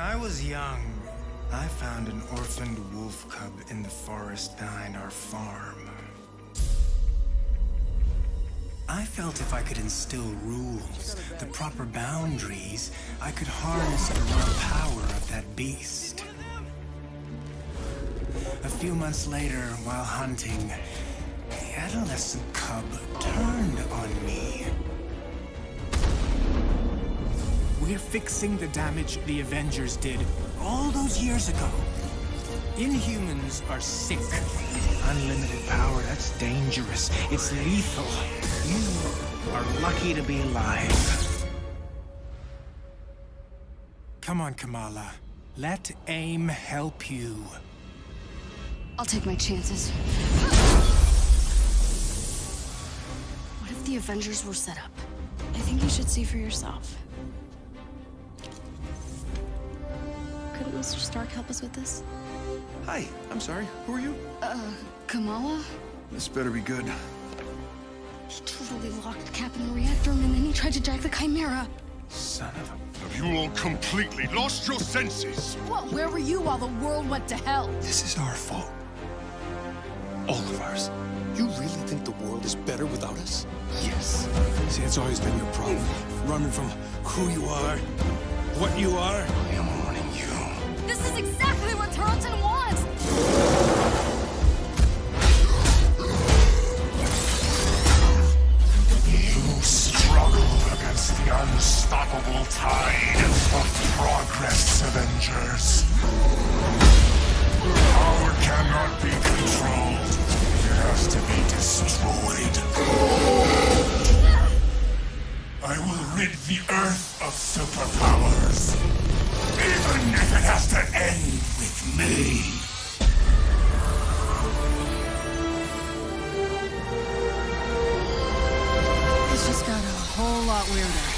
I was young, I found an orphaned wolf cub in the forest behind our farm. I felt if I could instill rules, the proper boundaries, I could harness the raw power of that beast. A few months later, while hunting, the adolescent cub turned on me. We're fixing the damage the Avengers did all those years ago. Inhumans are sick. Unlimited power, that's dangerous. It's lethal. You are lucky to be alive. Come on, Kamala. Let AIM help you. I'll take my chances. What if the Avengers were set up? I think you should see for yourself. Couldn't Mr. Stark help us with this? Hi, I'm sorry. Who are you? Kamala? This better be good. He totally locked Cap in the reactor room and then he tried to jack the Chimera. Son of a... Have you all completely lost your senses? What? Where were you while the world went to hell? This is our fault. All of ours. You really think the world is better without us? Yes. See, it's always been your problem. Running from who you are, what you are. I am warning you. This is exactly what Tarleton wants! You struggle against the unstoppable tide of progress, Avengers. Power cannot be controlled. It has to be destroyed. I will rid the Earth of superpowers, even if it has to end with me. It's just got a whole lot weirder.